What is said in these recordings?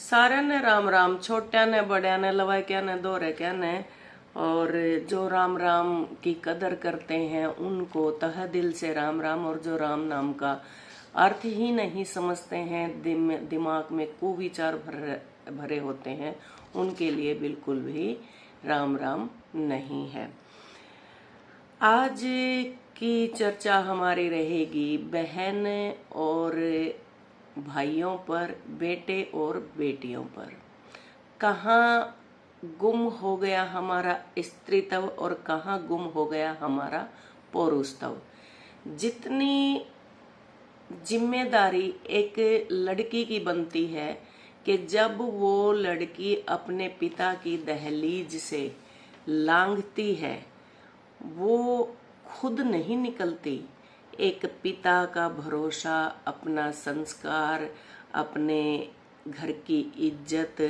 सारे ने राम राम, छोट्या ने बड़्या ने लवाक्या ने दोहरे क्या ने। और जो राम राम की कदर करते हैं उनको तह दिल से राम राम। और जो राम नाम का अर्थ ही नहीं समझते हैं, दिमाग में कुविचार भरे होते हैं, उनके लिए बिल्कुल भी राम राम नहीं है। आज की चर्चा हमारी रहेगी बहन और भाइयों पर, बेटे और बेटियों पर। कहाँ गुम हो गया हमारा स्त्रीत्व और कहाँ गुम हो गया हमारा पौरुषत्व। जितनी जिम्मेदारी एक लड़की की बनती है कि जब वो लड़की अपने पिता की दहलीज से लांघती है, वो खुद नहीं निकलती। एक पिता का भरोसा, अपना संस्कार, अपने घर की इज्जत,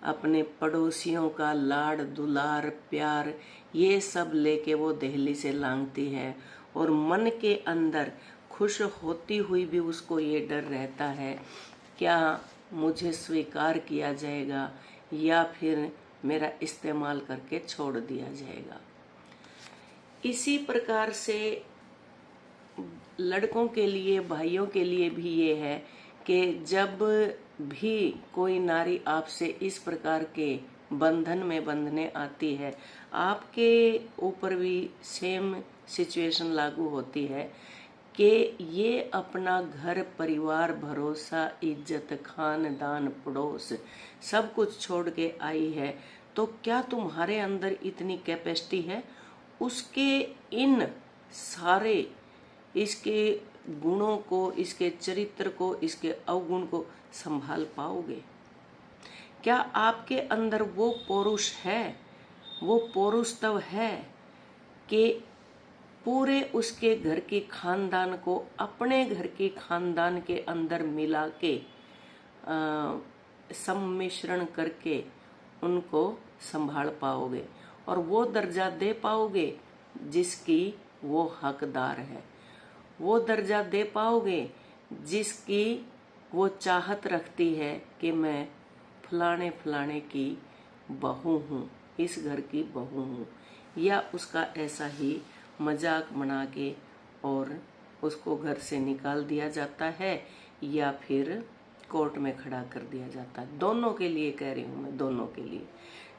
अपने पड़ोसियों का लाड़ दुलार प्यार, ये सब लेके वो दहली से लांघती है। और मन के अंदर खुश होती हुई भी उसको ये डर रहता है, क्या मुझे स्वीकार किया जाएगा या फिर मेरा इस्तेमाल करके छोड़ दिया जाएगा। इसी प्रकार से लड़कों के लिए, भाइयों के लिए भी ये है कि जब भी कोई नारी आपसे इस प्रकार के बंधन में बंधने आती है, आपके ऊपर भी सेम सिचुएशन लागू होती है कि ये अपना घर परिवार, भरोसा, इज्जत, खानदान, पड़ोस सब कुछ छोड़ के आई है, तो क्या तुम्हारे अंदर इतनी कैपेसिटी है उसके इन सारे इसके गुणों को, इसके चरित्र को, इसके अवगुण को संभाल पाओगे? क्या आपके अंदर वो पौरुष है, वो पौरुषत्व है कि पूरे उसके घर की खानदान को अपने घर की खानदान के अंदर मिला के सम्मिश्रण करके उनको संभाल पाओगे और वो दर्जा दे पाओगे जिसकी वो हकदार है, वो दर्जा दे पाओगे जिसकी वो चाहत रखती है कि मैं फलाने फलाने की बहू हूँ, इस घर की बहू हूँ। या उसका ऐसा ही मजाक बना के और उसको घर से निकाल दिया जाता है या फिर कोर्ट में खड़ा कर दिया जाता है। दोनों के लिए कह रही हूँ मैं, दोनों के लिए।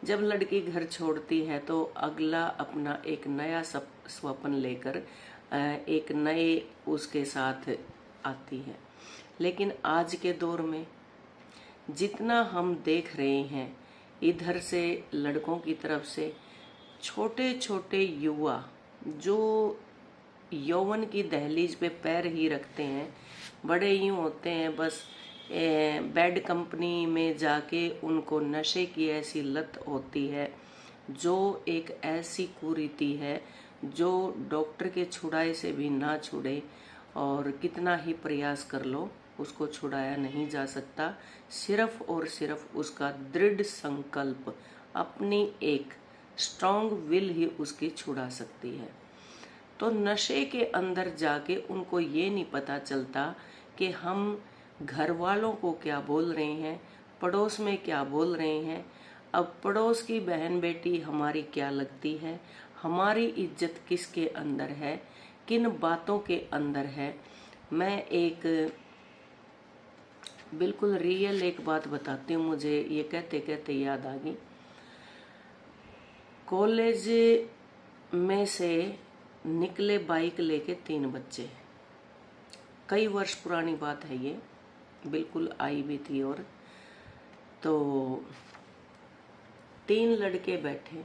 जब लड़की घर छोड़ती है तो अगला अपना एक नया स्वप्न लेकर एक नए उसके साथ आती है। लेकिन आज के दौर में जितना हम देख रहे हैं, इधर से लड़कों की तरफ से छोटे छोटे युवा जो यौवन की दहलीज पे पैर ही रखते हैं, बड़े यूं होते हैं बस बैड कंपनी में जाके उनको नशे की ऐसी लत होती है, जो एक ऐसी कुरीति है जो डॉक्टर के छुड़ाए से भी ना छुड़े और कितना ही प्रयास कर लो उसको छुड़ाया नहीं जा सकता। सिर्फ और सिर्फ उसका दृढ़ संकल्प, अपनी एक स्ट्रॉन्ग विल ही उसकी छुड़ा सकती है। तो नशे के अंदर जाके उनको ये नहीं पता चलता कि हम घर वालों को क्या बोल रहे हैं, पड़ोस में क्या बोल रहे हैं। अब पड़ोस की बहन बेटी हमारी क्या लगती है, हमारी इज्जत किसके अंदर है, किन बातों के अंदर है। मैं एक बिल्कुल रियल एक बात बताती हूँ, मुझे ये कहते कहते याद आ गई। कॉलेज में से निकले बाइक लेके 3 बच्चे, कई वर्ष पुरानी बात है ये, बिल्कुल आई भी थी। और तो 3 लड़के बैठे,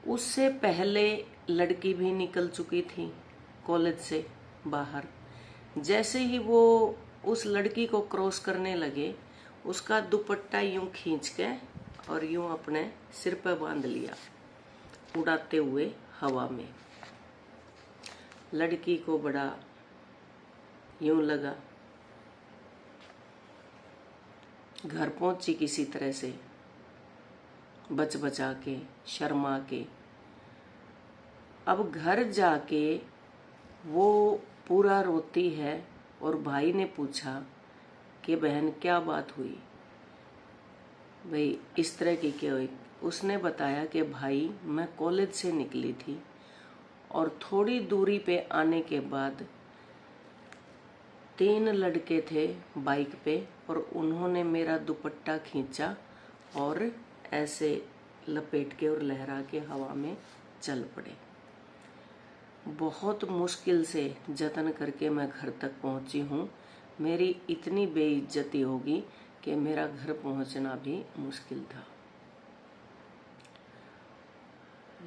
उससे पहले लड़की भी निकल चुकी थी कॉलेज से बाहर। जैसे ही वो उस लड़की को क्रॉस करने लगे, उसका दुपट्टा यूं खींच के और यूं अपने सिर पर बांध लिया, उड़ाते हुए हवा में। लड़की को बड़ा यूं लगा, घर पहुंची किसी तरह से बच बचा के, शर्मा के। अब घर जाके वो पूरा रोती है और भाई ने पूछा कि बहन क्या बात हुई, भाई इस तरह की क्या हुई। उसने बताया कि भाई मैं कॉलेज से निकली थी और थोड़ी दूरी पे आने के बाद 3 लड़के थे बाइक पे और उन्होंने मेरा दुपट्टा खींचा और ऐसे लपेट के और लहरा के हवा में चल पड़े। बहुत मुश्किल से जतन करके मैं घर तक पहुंची हूँ। मेरी इतनी बेइज्जती होगी कि मेरा घर पहुंचना भी मुश्किल था।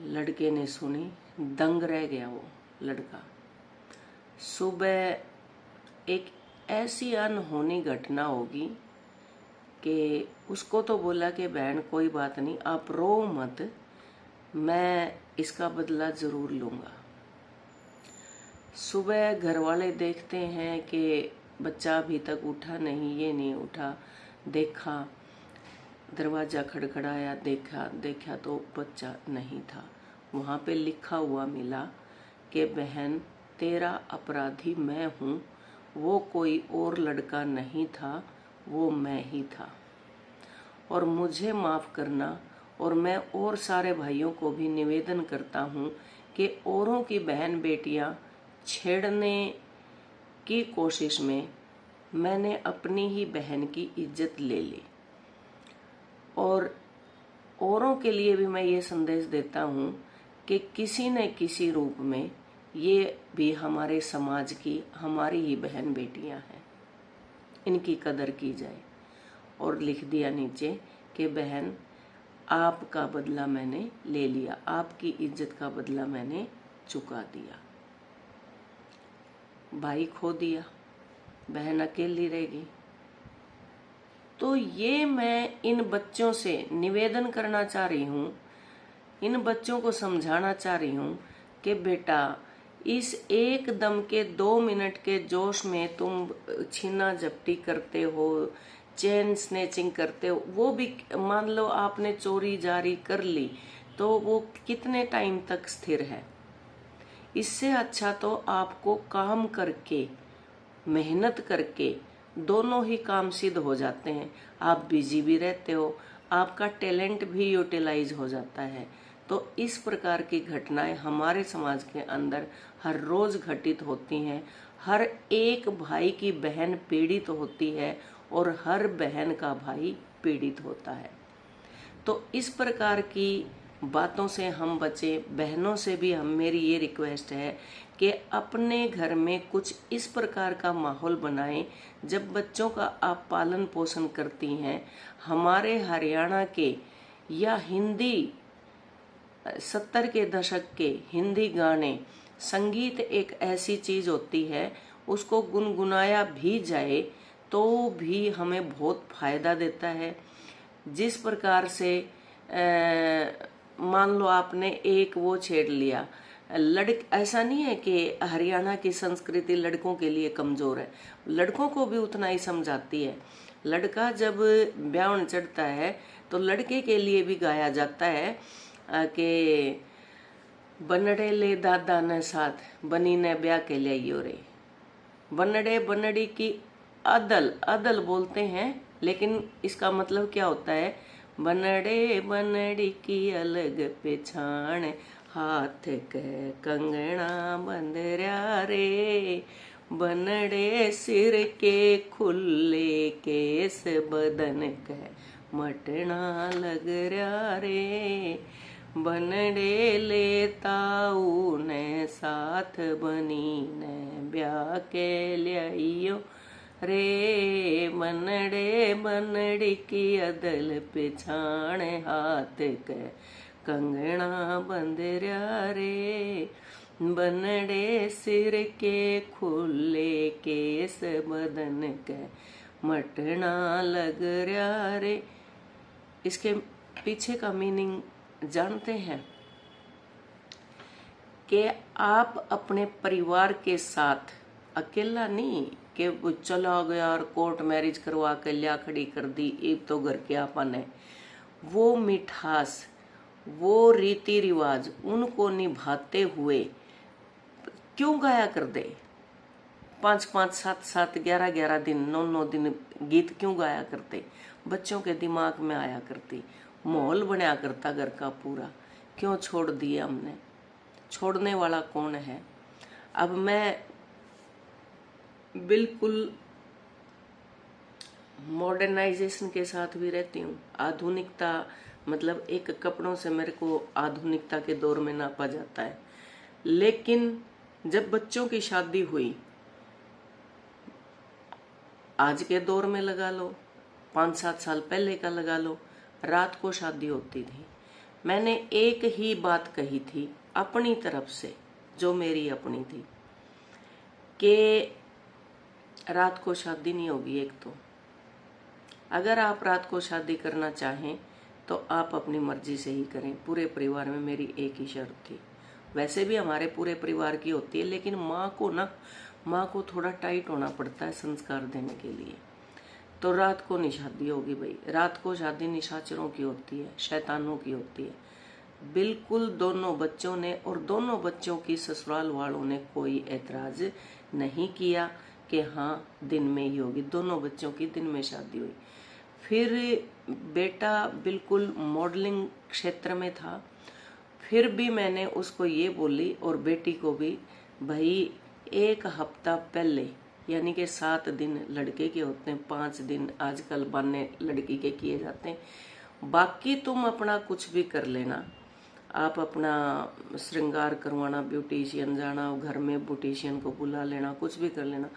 लड़के ने सुनी, दंग रह गया वो लड़का। सुबह एक ऐसी अनहोनी घटना होगी कि उसको तो बोला कि बहन कोई बात नहीं, आप रो मत, मैं इसका बदला जरूर लूंगा। सुबह घर वाले देखते हैं कि बच्चा अभी तक उठा नहीं, ये नहीं उठा। देखा, दरवाजा खड़खड़ाया, देखा तो बच्चा नहीं था। वहां पे लिखा हुआ मिला कि बहन तेरा अपराधी मैं हूँ, वो कोई और लड़का नहीं था, वो मैं ही था, और मुझे माफ करना। और मैं और सारे भाइयों को भी निवेदन करता हूँ कि औरों की बहन बेटियां छेड़ने की कोशिश में मैंने अपनी ही बहन की इज्जत ले ली। और औरों के लिए भी मैं ये संदेश देता हूँ कि किसी न किसी रूप में ये भी हमारे समाज की, हमारी ही बहन बेटियां हैं, इनकी कदर की जाए। और लिख दिया नीचे कि बहन आपका बदला मैंने ले लिया, आपकी इज्जत का बदला मैंने चुका दिया। भाई खो दिया, बहन अकेली रहेगी। तो ये मैं इन बच्चों से निवेदन करना चाह रही हूँ, इन बच्चों को समझाना चाह रही हूँ कि बेटा इस एक दम के 2 मिनट के जोश में तुम छीना झपटी करते हो, चेन स्नैचिंग करते हो। वो भी मान लो आपने चोरी जारी कर ली तो वो कितने टाइम तक स्थिर है। इससे अच्छा तो आपको काम करके, मेहनत करके दोनों ही काम सिद्ध हो जाते हैं। आप बिजी भी रहते हो, आपका टैलेंट भी यूटिलाइज हो जाता है। तो इस प्रकार की घटनाएं हमारे समाज के अंदर हर रोज घटित होती हैं। हर एक भाई की बहन पीड़ित होती है और हर बहन का भाई पीड़ित होता है। तो इस प्रकार की बातों से हम बचे। बहनों से भी मेरी ये रिक्वेस्ट है कि अपने घर में कुछ इस प्रकार का माहौल बनाएं जब बच्चों का आप पालन पोषण करती हैं। हमारे हरियाणा के या हिंदी 70 के दशक के हिंदी गाने, संगीत एक ऐसी चीज होती है, उसको गुनगुनाया भी जाए तो भी हमें बहुत फायदा देता है। जिस प्रकार से मान लो आपने एक वो छेड़ लिया, ऐसा नहीं है कि हरियाणा की संस्कृति लड़कों के लिए कमजोर है, लड़कों को भी उतना ही समझाती है। लड़का जब ब्याह चढ़ता है तो लड़के के लिए भी गाया जाता है कि बनड़े ले दादा ने साथ, बनी ने ब्याह के लियो रे। बनड़े बनड़ी की अदल, अदल बोलते हैं, लेकिन इसका मतलब क्या होता है, बनड़े बनड़ी की अलग पहचान, हाथ के कंगना बंदरिया रे। बनड़े सिर के खुले केस, बदन के मटना लग रहा रे। बनड़े लेताऊ ने साथ, बनी ने ब्याह के लियो रे। बनड़े बनड़ी की अदल पिछाण, हाथ के कंगना बंदरिया रे। बनड़े सिर के खुले केस, बदन के मटना लग रहा रे। इसके पीछे का मीनिंग जानते हैं कि आप अपने परिवार के साथ अकेला नहीं कि वो चला गया और कोर्ट मैरिज करवा के लिया खड़ी कर दी, एक तो घर के आपन है। वो मिठास, वो रीति रिवाज उनको निभाते हुए क्यों गाया कर दे। 5 5 7 7 11 11 दिन 9 9 दिन गीत क्यों गाया करते, बच्चों के दिमाग में आया करती, माहौल बनाया करता घर का पूरा, क्यों छोड़ दिया हमने? छोड़ने वाला कौन है? अब मैं बिल्कुल मॉडर्नाइजेशन के साथ भी रहती हूँ, आधुनिकता मतलब एक कपड़ों से मेरे को आधुनिकता के दौर में नापा जाता है। लेकिन जब बच्चों की शादी हुई, आज के दौर में लगा लो, 5 7 साल पहले का लगा लो, रात को शादी होती थी। मैंने एक ही बात कही थी अपनी तरफ से, जो मेरी अपनी थी, कि रात को शादी नहीं होगी। एक तो अगर आप रात को शादी करना चाहें तो आप अपनी मर्जी से ही करें। पूरे परिवार में मेरी एक ही शर्त थी, वैसे भी हमारे पूरे परिवार की होती है, लेकिन माँ को थोड़ा टाइट होना पड़ता है संस्कार देने के लिए। तो रात को नहीं शादी होगी भाई, रात को शादी निशाचरों की होती है, शैतानों की होती है। बिल्कुल दोनों बच्चों ने और दोनों बच्चों की ससुराल वालों ने कोई ऐतराज नहीं किया कि हाँ दिन में ही होगी। दोनों बच्चों की दिन में शादी हुई। फिर बेटा बिल्कुल मॉडलिंग क्षेत्र में था, फिर भी मैंने उसको ये बोली और बेटी को भी, भाई 1 हफ्ता पहले यानी कि 7 दिन लड़के के होते हैं, 5 दिन आजकल बाने लड़की के किए जाते हैं। बाकी तुम अपना कुछ भी कर लेना, आप अपना श्रृंगार करवाना, ब्यूटिशियन जाना, घर में ब्यूटिशियन को बुला लेना, कुछ भी कर लेना,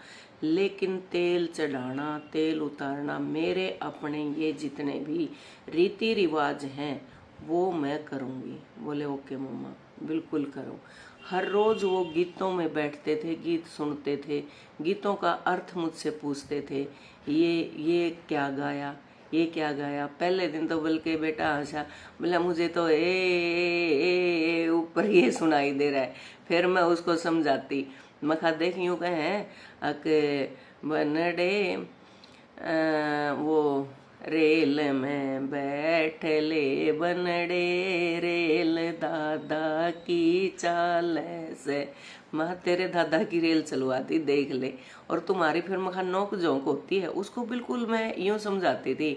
लेकिन तेल चढ़ाना, तेल उतारना, मेरे अपने ये जितने भी रीति रिवाज हैं वो मैं करूँगी। बोले ओके मम्मा, बिल्कुल करो। हर रोज वो गीतों में बैठते थे, गीत सुनते थे, गीतों का अर्थ मुझसे पूछते थे, ये क्या गाया, ये क्या गाया। पहले दिन तो बल्कि बेटा हंसा, बोला मुझे तो ए ऊपर ये सुनाई दे रहा है। फिर मैं उसको समझाती, मैं कहा देख यूं कहे बनडे वो रेल में बैठ ले बनडे, रेल दादा की चाल से। मैं तेरे दादा की रेल चलवाती देख ले, और तुम्हारी फिर मखा नोक झोंक होती है। उसको बिल्कुल मैं यूं समझाती थी,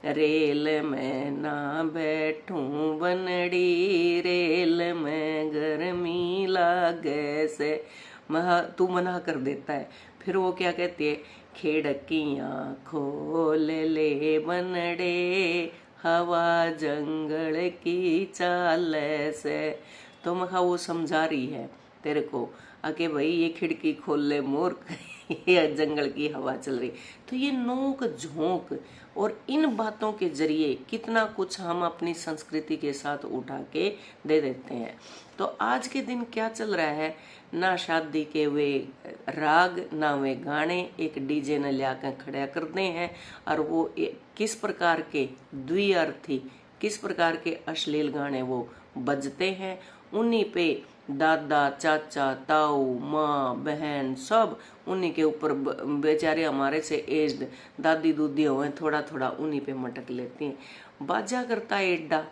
रेल में ना बैठूं बनड़ी, रेल में गर्मी लागे से। महा तू मना कर देता है, फिर वो क्या कहती है, खिड़कियां खोल ले बनड़े, हवा जंगल की चाल से। तो मखा वो समझा रही है तेरे को आके भाई ये खिड़की खोल ले मूर्ख, ये जंगल की हवा चल रही। तो ये नोक झोंक और इन बातों के जरिए कितना कुछ हम अपनी संस्कृति के साथ उठा के दे देते हैं। तो आज के दिन क्या चल रहा है, ना शादी के वे राग ना वे गाने, एक डीजे न ला कर खड़ा करते हैं, और वो किस प्रकार के द्विअर्थी, किस प्रकार के अश्लील गाने वो बजते हैं। उन्हीं पे दादा चाचा ताऊ माँ बहन सब उन्हीं के ऊपर, बेचारे हमारे से एज्ड दादी दूदी हुए थोड़ा थोड़ा उन्हीं पे मटक लेती हैं। बाजा करता एड्डा,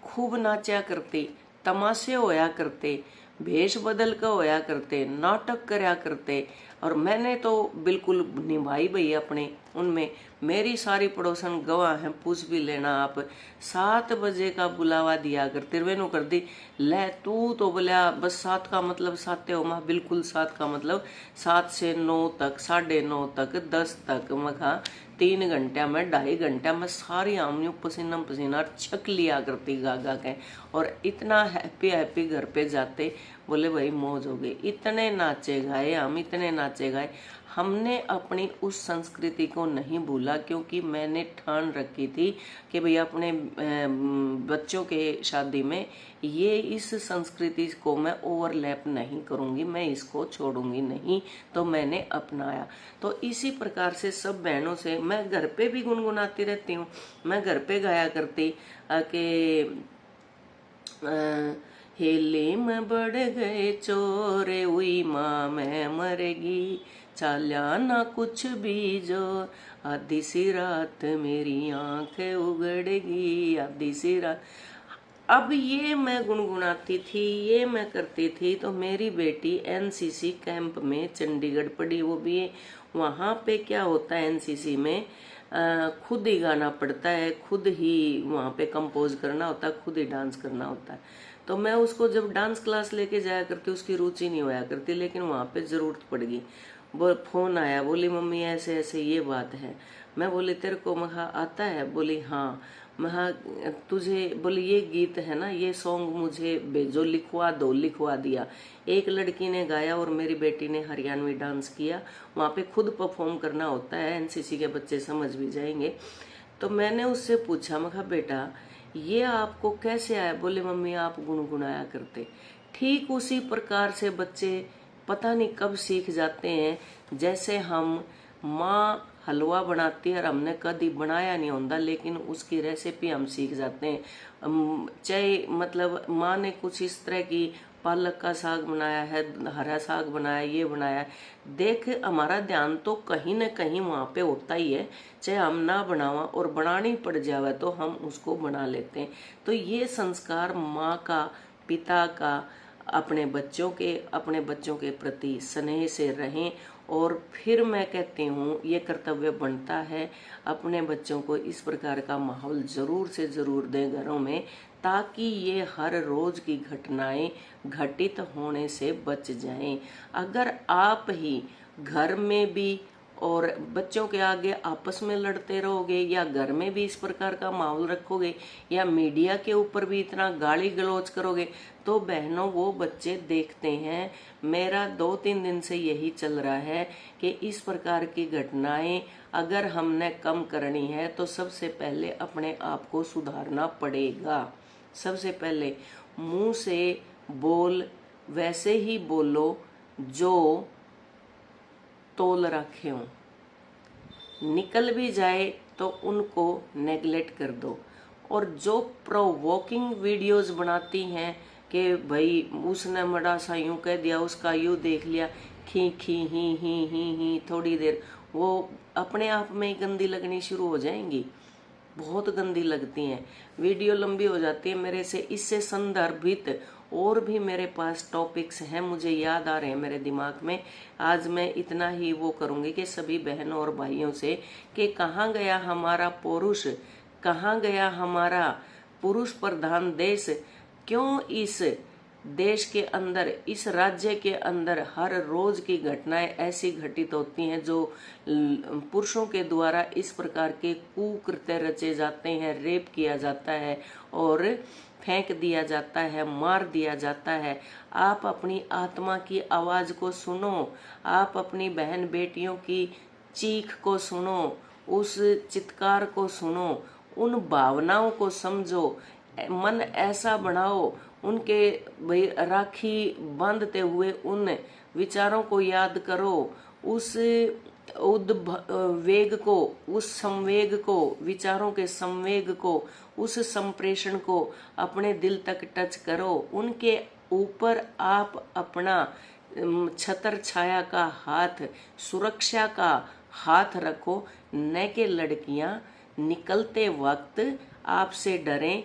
खूब नाचा करते, तमाशे होया करते, भेष बदल कर होया करते, नाटक करया करते। और मैंने तो बिल्कुल निभाई भई अपने उनमें। मेरी सारी पड़ोसन गवाह हैं, पूछ भी लेना आप। 7 बजे का बुलावा दिया करते, वेनु कर दी ले तू तो बोलिया बस 7 का मतलब 7 हो माँ, बिल्कुल 7 का मतलब 7 से 9 तक, 9:30 तक, 10 तक। मैं कहा 3 घंटा में 2.5 घंटा में सारी आमनी पसीना पसीना छक लिया करती गा गा के, और इतना हैप्पी हैप्पी घर पे जाते। बोले भाई मौज हो गई, इतने नाचे गाए हम, इतने नाचे गाए। हमने अपनी उस संस्कृति को नहीं भूला, क्योंकि मैंने ठान रखी थी कि भाई अपने बच्चों के शादी में ये इस संस्कृति को मैं ओवरलैप नहीं करूंगी, मैं इसको छोड़ूंगी नहीं। तो मैंने अपनाया। तो इसी प्रकार से सब बहनों से मैं घर पे भी गुनगुनाती रहती हूँ। मैं घर पे गाया करती कि हेले में बढ़ गए चोरे, हुई माँ मैं मरेगी, चाल्या ना कुछ भी जो, आधी सी रात मेरी आंखें उगड़ेगी, आधी सी रात। अब ये मैं गुनगुनाती थी, ये मैं करती थी, तो मेरी बेटी एनसीसी कैंप में चंडीगढ़ पड़ी, वो भी वहाँ पे क्या होता है एनसीसी में, खुद ही गाना पड़ता है, खुद ही वहाँ पे कंपोज करना होता है, खुद ही डांस करना होता है। तो मैं उसको जब डांस क्लास लेके जाया करती, उसकी रुचि नहीं होया करती, लेकिन वहाँ पे जरूरत पड़ गई। वो फोन आया, बोली मम्मी ऐसे ऐसे ये बात है। मैं बोली तेरे को महा आता है? बोली हाँ। महा तुझे, बोली ये गीत है ना, ये सॉन्ग मुझे भेजो, लिखवा दो। लिखवा दिया। एक लड़की ने गाया और मेरी बेटी ने हरियाणवी डांस किया। वहाँ पे खुद परफॉर्म करना होता है, एनसीसी के बच्चे समझ भी जाएंगे। तो मैंने उससे पूछा, मैं कहा बेटा ये आपको कैसे आया? बोले मम्मी आप गुनगुनाया करते। ठीक उसी प्रकार से बच्चे पता नहीं कब सीख जाते हैं। जैसे हम माँ हलवा बनाती है और हमने कभी बनाया नहीं होता, लेकिन उसकी रेसिपी हम सीख जाते हैं। चाहे मतलब माँ ने कुछ इस तरह की पालक का साग बनाया है, हरा साग बनाया, ये बनाया है, देख हमारा ध्यान तो कहीं न कहीं वहाँ पे होता ही है। चाहे हम ना बनावा और बनानी पड़ जावे तो हम उसको बना लेते हैं। तो ये संस्कार माँ का, पिता का अपने बच्चों के प्रति स्नेह से रहें। और फिर मैं कहती हूँ ये कर्तव्य बनता है, अपने बच्चों को इस प्रकार का माहौल जरूर से जरूर दें घरों में, ताकि ये हर रोज की घटनाएं घटित होने से बच जाएं। अगर आप ही घर में भी और बच्चों के आगे आपस में लड़ते रहोगे, या घर में भी इस प्रकार का माहौल रखोगे, या मीडिया के ऊपर भी इतना गाली गलौज करोगे, तो बहनों वो बच्चे देखते हैं। मेरा 2-3 दिन से यही चल रहा है कि इस प्रकार की घटनाएं अगर हमने कम करनी है तो सबसे पहले अपने आप को सुधारना पड़ेगा। सबसे पहले मुंह से बोल वैसे ही बोलो जो तोल रखे हो, निकल भी जाए तो उनको नेगलेक्ट कर दो। और जो प्रोवोकिंग वीडियोस बनाती हैं कि भाई उसने बड़ा सा यूं कह दिया, उसका यूं देख लिया, खी खी ही थोड़ी देर, वो अपने आप में ही गंदी लगनी शुरू हो जाएंगी। बहुत गंदी लगती हैं, वीडियो लंबी हो जाती है। मेरे से इससे संदर्भित और भी मेरे पास टॉपिक्स हैं, मुझे याद आ रहे हैं मेरे दिमाग में। आज मैं इतना ही वो करूंगी कि सभी बहनों और भाइयों से कि कहाँ गया हमारा पौरुष, कहाँ गया हमारा पुरुष प्रधान देश? क्यों इस देश के अंदर, इस राज्य के अंदर हर रोज की घटनाएं ऐसी घटित होती हैं जो पुरुषों के द्वारा इस प्रकार के कुकृत्य रचे जाते हैं, रेप किया जाता है और फेंक दिया जाता है, मार दिया जाता है। आप अपनी आत्मा की आवाज को सुनो, आप अपनी बहन बेटियों की चीख को सुनो, उस चित्कार को सुनो, उन भावनाओं को समझो, मन ऐसा बनाओ, उनके भाई राखी बांधते हुए उन विचारों को याद करो, उस वेग को, उस संवेग को, विचारों के संवेग को, उस संप्रेषण को अपने दिल तक टच करो। उनके ऊपर आप अपना छत्र छाया का हाथ, सुरक्षा का हाथ रखो, न कि लड़कियां निकलते वक्त आपसे डरें,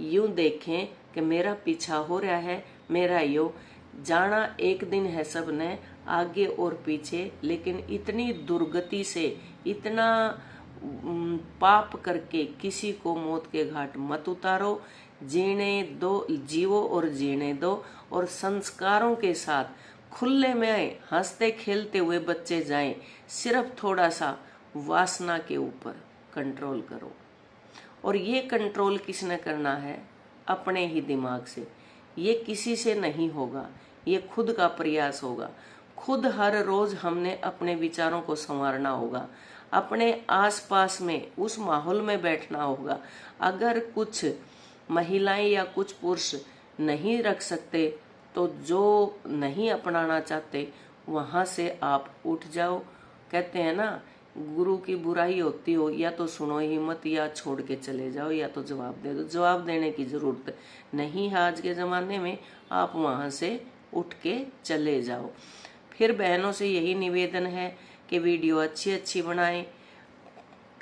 यूं देखें कि मेरा पीछा हो रहा है, मेरा यो जाना एक दिन है सबने आगे और पीछे। लेकिन इतनी दुर्गति से, इतना पाप करके किसी को मौत के घाट मत उतारो। जीने दो, जीवो और जीने दो, और संस्कारों के साथ खुले में हंसते खेलते हुए बच्चे जाएं। सिर्फ थोड़ा सा वासना के ऊपर कंट्रोल करो, और ये कंट्रोल किसने करना है? अपने ही दिमाग से। ये किसी से नहीं होगा, ये खुद का प्रयास होगा। खुद हर रोज हमने अपने विचारों को संवारना होगा, अपने आसपास में उस माहौल में बैठना होगा। अगर कुछ महिलाएं या कुछ पुरुष नहीं रख सकते तो जो नहीं अपनाना चाहते वहां से आप उठ जाओ। कहते हैं ना, गुरु की बुराई होती हो या तो सुनो ही मत, या छोड़ के चले जाओ, या तो जवाब दे दो। जवाब देने की जरूरत नहीं है आज के जमाने में, आप वहां से उठ के चले जाओ। फिर बहनों से यही निवेदन है कि वीडियो अच्छी अच्छी बनाएं,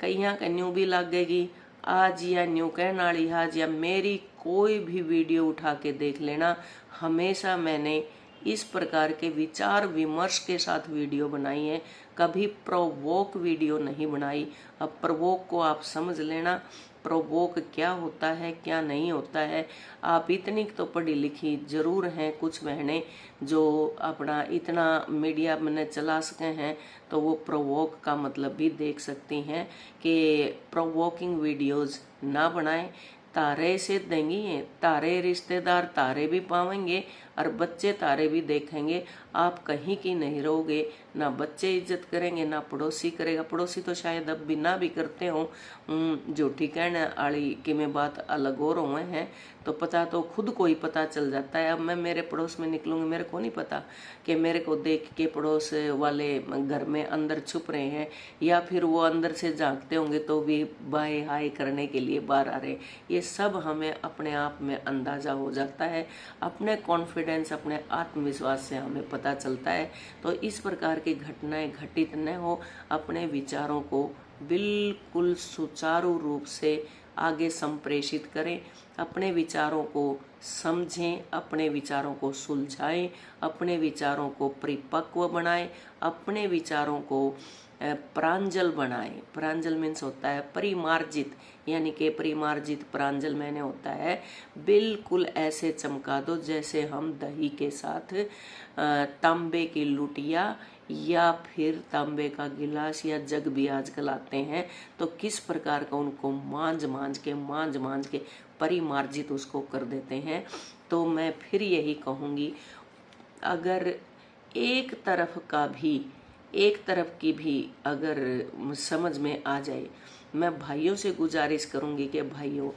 कहीं कन्यू भी लगेगी, आज या न्यू कहने वाली आज या मेरी कोई भी वीडियो उठा के देख लेना, हमेशा मैंने इस प्रकार के विचार विमर्श के साथ वीडियो बनाई है, कभी प्रोवोक वीडियो नहीं बनाई। अब प्रोवोक को आप समझ लेना, प्रोवोक क्या होता है क्या नहीं होता है। आप इतनी तो पढ़ी लिखी जरूर हैं कुछ बहनें जो अपना इतना मीडिया में चला सके हैं, तो वो प्रोवोक का मतलब भी देख सकती हैं कि प्रोवोकिंग वीडियोस ना बनाएं। तारे से देंगी, तारे रिश्तेदार तारे भी पावेंगे और बच्चे तारे भी देखेंगे। आप कहीं की नहीं रहोगे, ना बच्चे इज्जत करेंगे ना पड़ोसी करेगा। पड़ोसी तो शायद अब भी ना भी करते हो, झूठी कहने वाली कि मैं बात अलग और हुए हैं, तो पता तो खुद को ही पता चल जाता है। अब मैं मेरे पड़ोस में निकलूंगी, मेरे को नहीं पता कि मेरे को देख के पड़ोस वाले घर में अंदर छुप रहे हैं, या फिर वो अंदर से झांकते होंगे तो भी बाय हाय करने के लिए बाहर आ रहे। ये सब हमें अपने आप में अंदाजा हो जाता है, अपने कॉन्फिडेंस अपने आत्मविश्वास से हमें पता चलता है। तो इस प्रकार की घटनाएं घटित न हो, अपने विचारों को बिल्कुल सुचारू रूप से आगे संप्रेषित करें, अपने विचारों को समझें, अपने विचारों को सुलझाएं, अपने विचारों को परिपक्व बनाएं, अपने विचारों को प्रांजल बनाएं। प्रांजल मीन्स होता है परिमार्जित, यानी कि परिमार्जित प्रांजल मैंने होता है बिल्कुल ऐसे चमका दो जैसे हम दही के साथ तांबे की लुटिया या फिर तांबे का गिलास या जग भी आजकल आते हैं, तो किस प्रकार का उनको मांझ मांझ के परिमार्जित उसको कर देते हैं। तो मैं फिर यही कहूंगी, अगर एक तरफ की भी अगर समझ में आ जाए, मैं भाइयों से गुजारिश करूंगी कि भाइयों,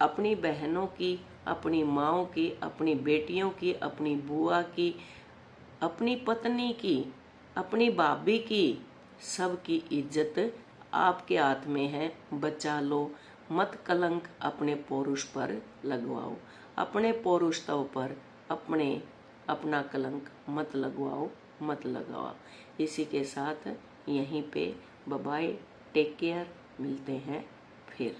अपनी बहनों की, अपनी माओं की, अपनी बेटियों की, अपनी बुआ की, अपनी पत्नी की, अपनी भाभी की, सबकी इज्जत आपके हाथ में है, बचा लो। मत कलंक अपने पौरुष पर लगवाओ, अपने पौरुषत्व पर अपना कलंक मत लगाओ। इसी के साथ यहीं पे बाय बाय, टेक केयर, मिलते हैं फिर।